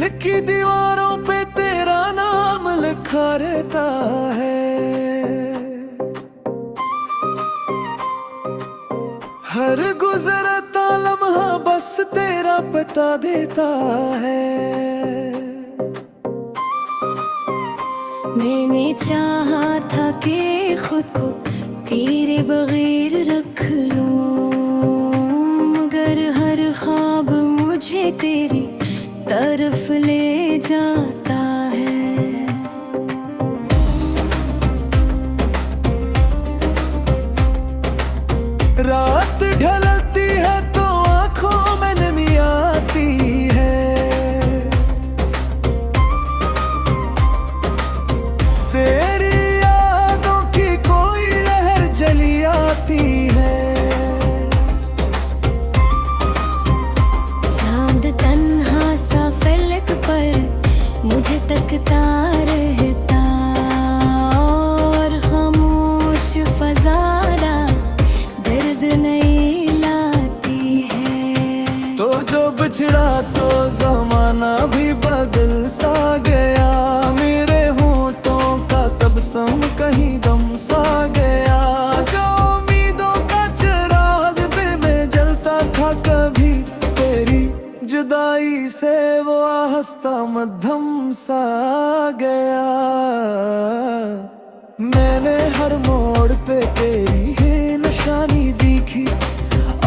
दिल की दीवारों पे तेरा नाम लिखा रहता है। हर गुजरता लम्हा बस तेरा बता देता है। मैंने चाहा था कि खुद को तेरे बगैर रख लूं, मगर हर ख्वाब मुझे तेरी तरफ ले जाता है। रात ढलती है तो आंखों में नमी आती है। तेरी यादों की कोई लहर जली आती है। चांद तन्हा सा फलक पर मुझे तकता रहता, और खामोश फजारा दर्द नहीं लाती है। तो जो बिछड़ा तो जमाना भी बदल सा गया। मेरे होठों का तबस्सुम कहीं दम सा गया। जो उम्मीदों का चिराग दिल में जलता था कभी, तेरी जुदाई से वो आहिस्ता मध्यम सा गया। मैंने हर मोड़ पे तेरी है निशानी दिखी,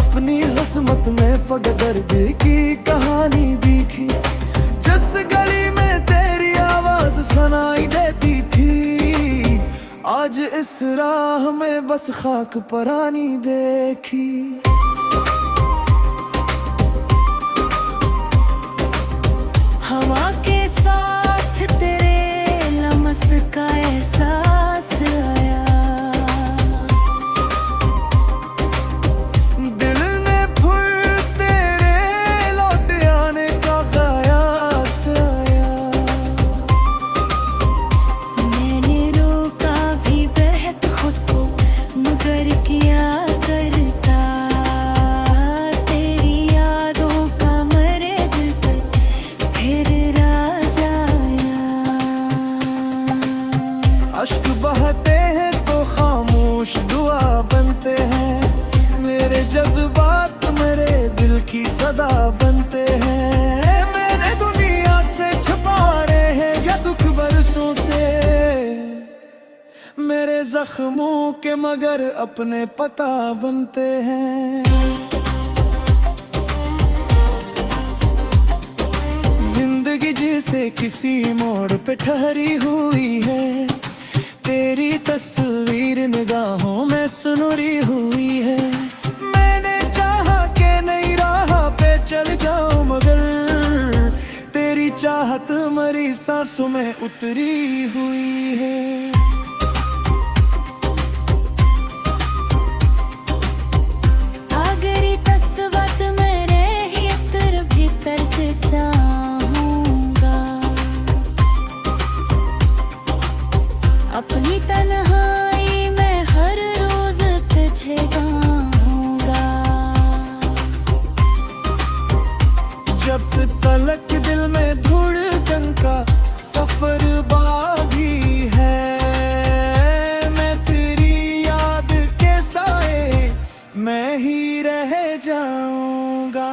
अपनी किस्मत में फगदर्द की कहानी दिखी। जिस गली में तेरी आवाज सुनाई देती थी, आज इस राह में बस खाक परानी देखी। हवा के साथ तेरे लमस का एहसास आया। दिल ने फिर तेरे लौट आने का कयास आया। मैंने रोका भी बहुत खुद को, मगर किया करता तेरी यादों का मरे दिल पर फिर राज आया। अश्क बहते हैं तो खामोश दुआ बनते हैं। मेरे जज्बात मेरे दिल की सदा बनते हैं। मेरे दुनिया से छुपा रहे हैं या दुख बरसों से, मेरे जख्मों के मगर अपने पता बनते हैं। जिंदगी जिसे किसी मोड़ पे ठहरी हुई है, तेरी तस्वीर निगाहों में सुनहरी हुई है। मैंने चाहा के नई राह पे चल जाऊं, मगर तेरी चाहत मरी सांसों में उतरी हुई है। अगर तस्वत मेरे भीतर भीतर से चाहूंगा, अपनी तन्हाई में हर रोज तुझे गाऊंगा। जब तलक दिल में धड़कन का सफर बाकी है, मैं तेरी याद के साए मैं ही रह जाऊंगा।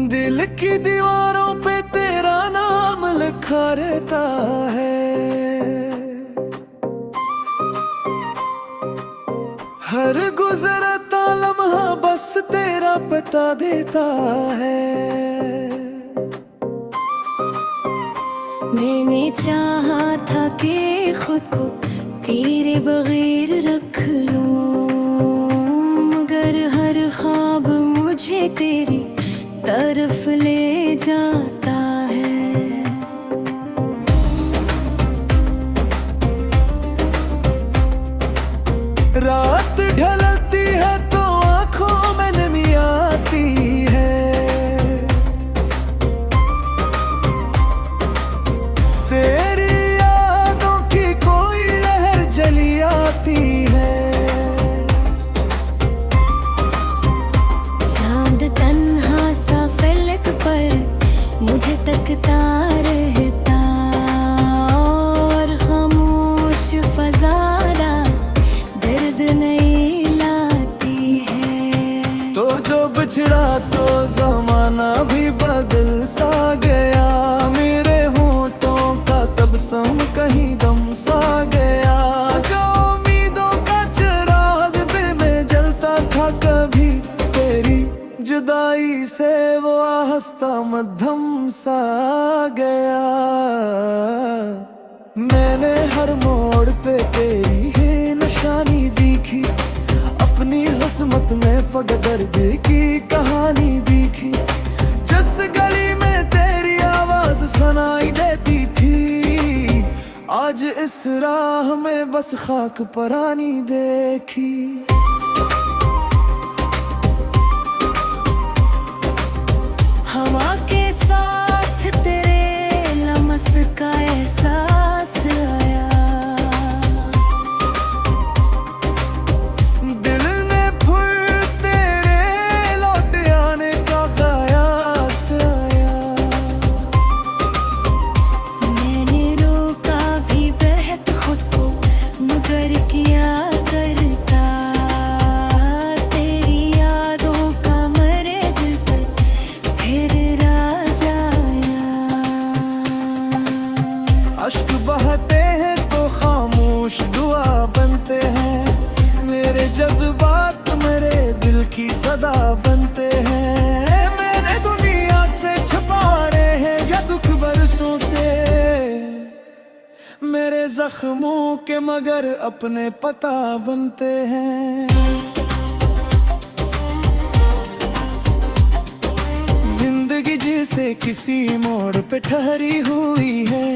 दिल की दीवारों पे तेरा नाम लिखा रहता है। हर गुजरता लम्हा बस तेरा बता देता है। मैंने चाहा था कि खुद को तेरे बगैर रख लूं, मगर हर ख्वाब मुझे तेरी तरफ ले जाता है। रात ढलती है तो आंखों में नमी आती है, तेरी यादों की कोई लहर जली आती है। चांद तन्हा सा फलक पर मुझे तकता रहता, और खामोश फजारा दर्द नहीं लाती है। तो जो बिछड़ा तो जमाना भी बदल सा गया, मेरे होठों का तबस्सुम कहीं दम सा गया। जो उम्मीदों का चिराग दिल में जलता था कभी, तेरी जुदाई से वो आहिस्ता मध्यम सा गया। मैंने हर मोड़ पे तेरी है निशानी दिखी, अपनी किस्मत में फगदर्द की कहानी दिखी। जिस गली में तेरी आवाज सुनाई देती थी, आज इस राह में बस खाक परानी देखी। हवा के साथ तेरे लमस का एहसास आया, दिल ने फिर तेरे लौट आने का कयास आया। मैंने रोका भी बहुत खुद को, मगर किया करता तेरी यादों का मरे दिल पर फिर राज आया। अश्क बहते हैं तो खामोश दुआ बनते हैं, मेरे जज्बात मेरे दिल की सदा बनते हैं। मैंने दुनिया से छुपा रहे हैं या दुख बरसों से, मेरे जख्मों के मगर अपने पता बनते हैं। जिंदगी जैसे किसी मोड़ पे ठहरी हुई है,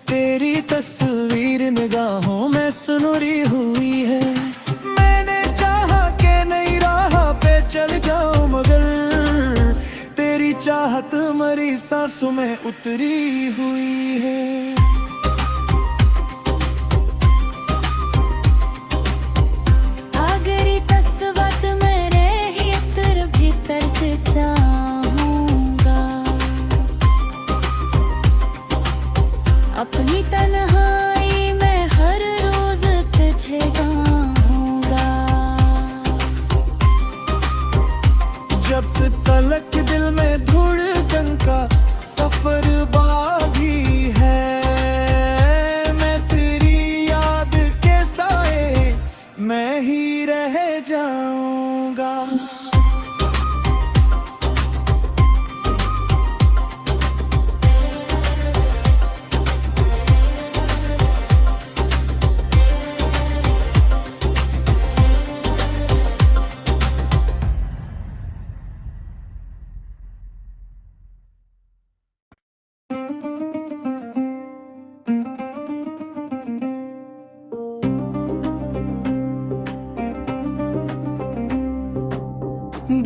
तेरी तस्वीर निगाहों में सुनहरी हुई है। मैंने चाहा के नई राह पे चल जाऊं, मगर तेरी चाहत मरी सांसों में उतरी हुई है। अगर इस वक्त मेरे ही इत्र भीतर से चाहूंगा, अपनी तन्हाई में हर रोज तुझे गाऊंगा। जब तलक दिल में धड़कन का सफर बाकी है, मैं तेरी याद के साए मैं ही रह जाऊंगा।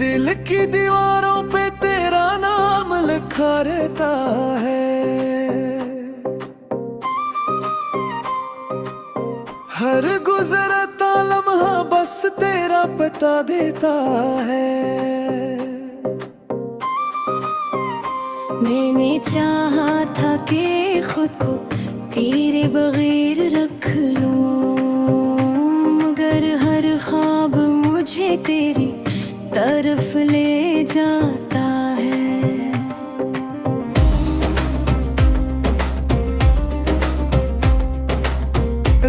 दिल की दीवारों पे तेरा नाम लिखा रहता है, हर गुजरता लम्हा बस तेरा बता देता है। मैंने चाहा था कि खुद को तेरे बगैर रख लूं, मगर हर ख्वाब मुझे तेरी तरफ ले जाता है।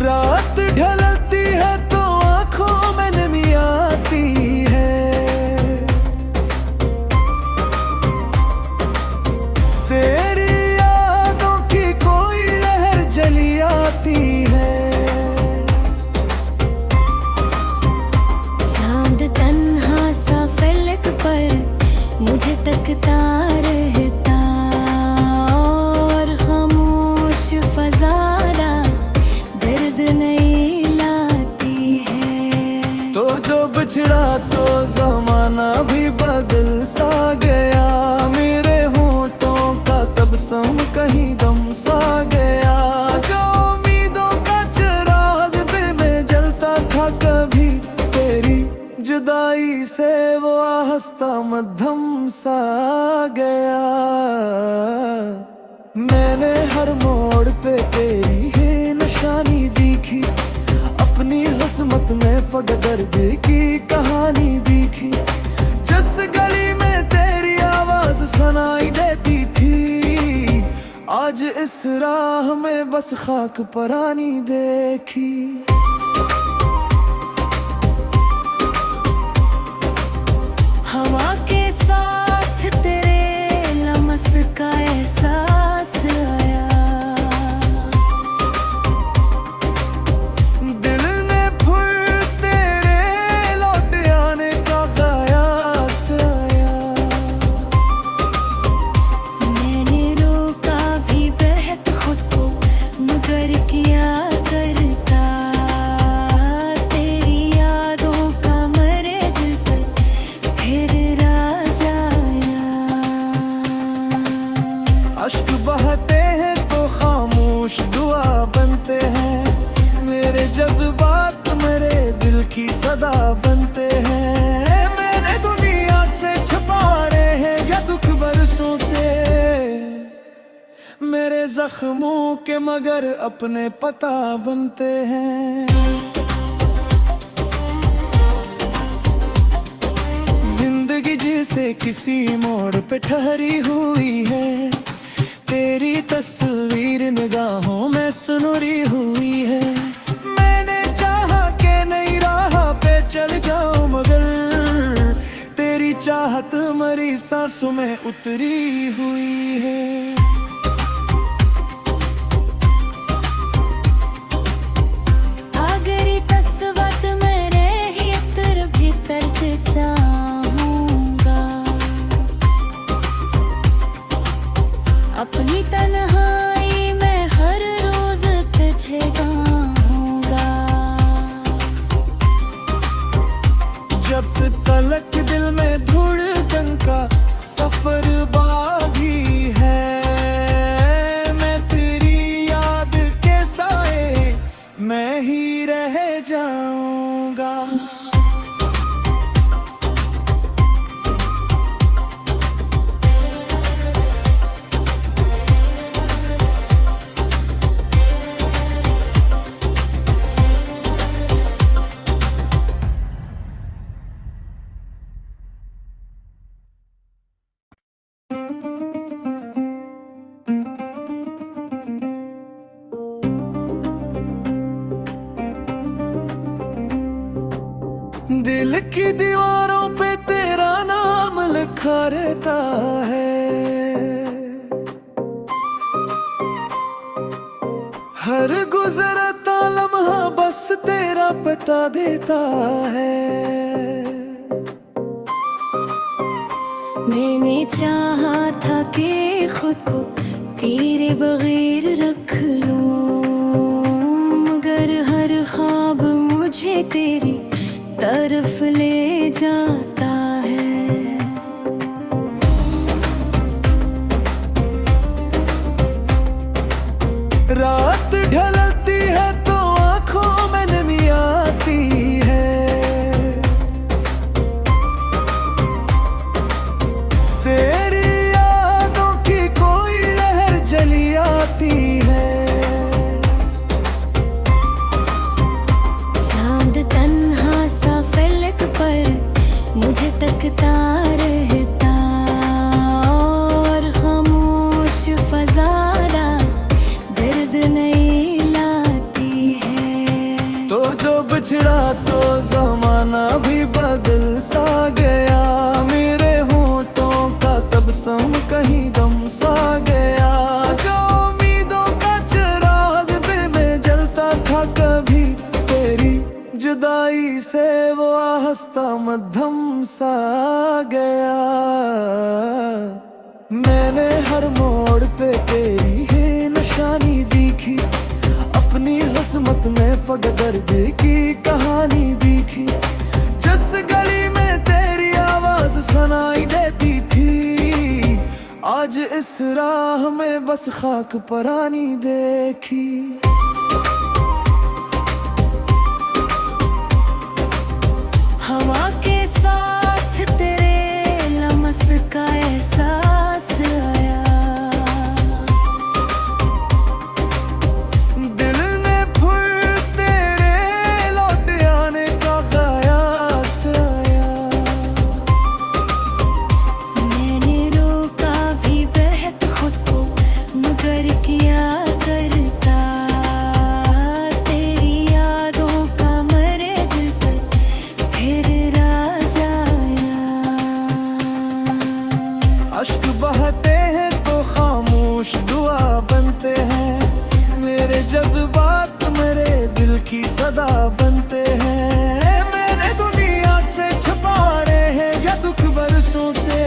रात ढलती है तो आंखों में नमी आती है, तेरी यादों की कोई लहर जली आती है। चांद तन्हा सा फलक पर मुझे तकता रहता, और खामोश फजारा दर्द नहीं ला बिछड़ा तो जमाना भी बदल सा गया, मेरे होठों का तबस्सुम कहीं दम सा गया। जो उम्मीदों का चिराग दिल में जलता था कभी, तेरी जुदाई से वो आहिस्ता मध्यम सा गया। मैंने हर मोड़ पे तेरी है निशानी दिखी, अपनी किस्मत में फगदर्द की कहानी दिखी। जिस गली में तेरी आवाज सुनाई देती थी, आज इस राह में बस खाक परानी देखी। हवा के साथ तेरे लमस का एहसास आया, दिल ने फिर तेरे लौट आने का कयास आया। मैंने रोका भी बहत खुद को, मगर किया करता तेरी यादों का मरे दिल पर फिर राज आया। अश्क बहते हैं तो खामोश दुआ बनते हैं, मेरे जज्बात मेरे दिल की सदा बनते हैं। मेरे दुनिया से छुपा रहे हैं या दुख बरसों से, मेरे जख्मों के मगर अपने पता बनते हैं। जिंदगी जिसे किसी मोड़ पे ठहरी हुई है, तेरी तस्वीर निगाहों में सुनहरी हुई है। मैंने चाहा के नई राह पे चल जाऊं, मगर तेरी चाहत मरी सांसों में उतरी हुई है। अगर तस्वत मेरे ही तर भीतर से चाहूंगा, अपनी तन्हाई में हर रोज तुझे गाऊंगा। जब तलक दिल में धड़कन का सफर बाकी है, मैं तेरी याद के साए मैं ही रह जाऊंगा। दिल की दीवारों पे तेरा नाम लिखा रहता है, हर गुजरता लम्हा बस तेरा पता देता है। मैंने चाहा था कि खुद को तेरे बगैर रख लूं, मगर हर ख्वाब मुझे तेरी तरफ ले जाता है। रात ढलती है तो आंखों में नमी आती है, तेरी यादों की कोई लहर जली आती है। चांद तन्हा सा फलक पर मुझे तकता रहता, और खामोश फजारा दर्द नहीं लाती है। तो जो बिछड़ा तो जमाना भी बदल सा गया, मेरे होठों का तबस्सुम कहीं दम सा गया। जो उम्मीदों का चिराग दिल में जलता था कभी, तेरी जुदाई से वो आहिस्ता मध्यम सा गया। मैंने हर मोड़ पे तेरी है निशानी दिखी, अपनी किस्मत में फगदर्द की कहानी दिखी। जिस गली में तेरी आवाज सुनाई देती थी, आज इस राह में बस खाक परानी देखी। हवा के साथ तेरे लमस का एहसास आया, दिल ने फिर तेरे लौट आने का कयास आया। मैंने रोका भी बहुत खुद को, मगर किया करता तेरी यादों का मरे दिल पर फिर राज आया। अश्क बहते हैं तो खामोश दुआ बनते हैं, मेरे जज्बात मेरे दिल की सदा बनते हैं। मैंने दुनिया से छुपा रहे हैं या दुख बरसों से,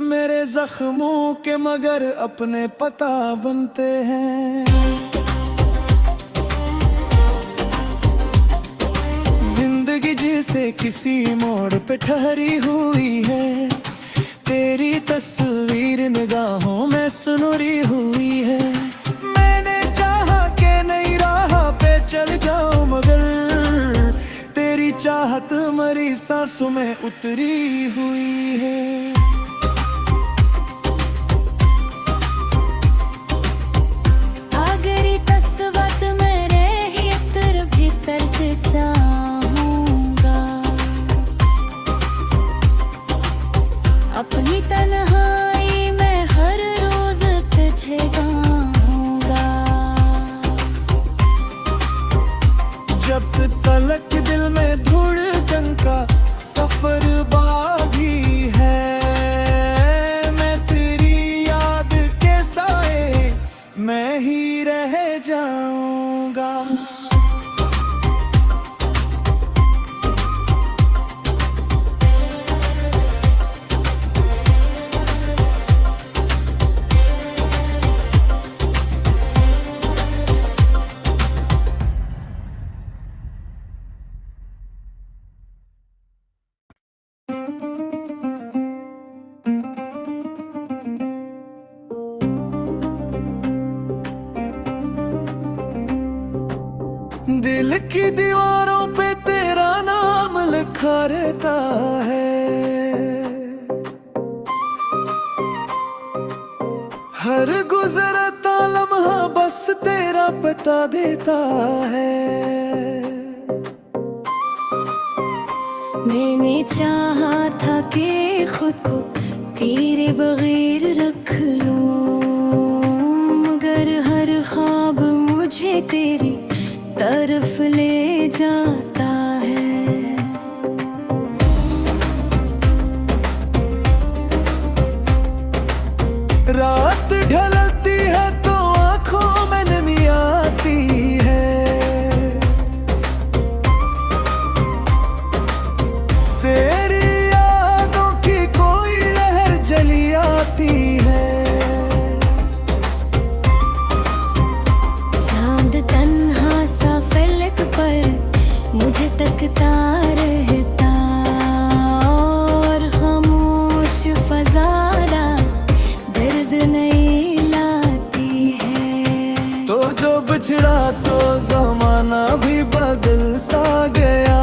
मेरे जख्मों के मगर अपने पता बनते हैं। जिंदगी जैसे किसी मोड़ पे ठहरी हुई है, तेरी तस्वीर निगाहों में सुनहरी हुई है। मैंने चाहा के नई राह पे चल जाऊं, मगर तेरी चाहत मरी सांसों में उतरी हुई है। अगर इस वक्त मेरे भीतर भीतर से चाहूंगा, अपनी तन्हाई में हर रोज तुझे गाऊंगा। जब तलक दिल में धड़कन का सफर बाकी है, मैं तेरी याद के साए मैं ही रह जाऊंगा। दिल की दीवारों पे तेरा नाम लिखा रहता है, हर गुजरता लम्हा बस तेरा बता देता है। मैंने चाहा था कि खुद को तेरे बगैर रख लूं, मगर हर ख्वाब मुझे तेरी तरफ ले जाता है। रात ढलती है तो आंखों में नमी आती है, तेरी यादों की कोई लहर जली आती है। चांद तन्हा सा फलक पर मुझे तकता रहता, और खामोश फजारा दर्द नहीं लाती है। तो जो बिछड़ा तो जमाना भी बदल सा गया,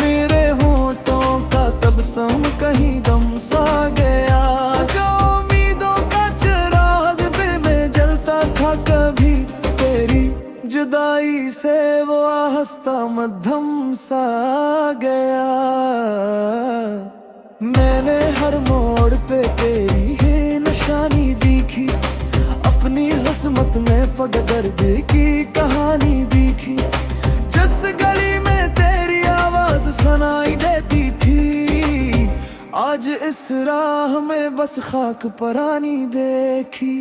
मेरे होठों का तबस्सुम कहीं गम सा गया। जो उम्मीदों का चिराग दिल में जलता था कभी, तेरी जुदाई से वो आहिस्ता मध्यम सा गया। मैंने हर मोड़ पे तेरी है निशानी दिखी, अपनी किस्मत में फगदर्द की कहानी दिखी। जिस गली में तेरी आवाज सुनाई देती थी, आज इस राह में बस खाक परानी देखी।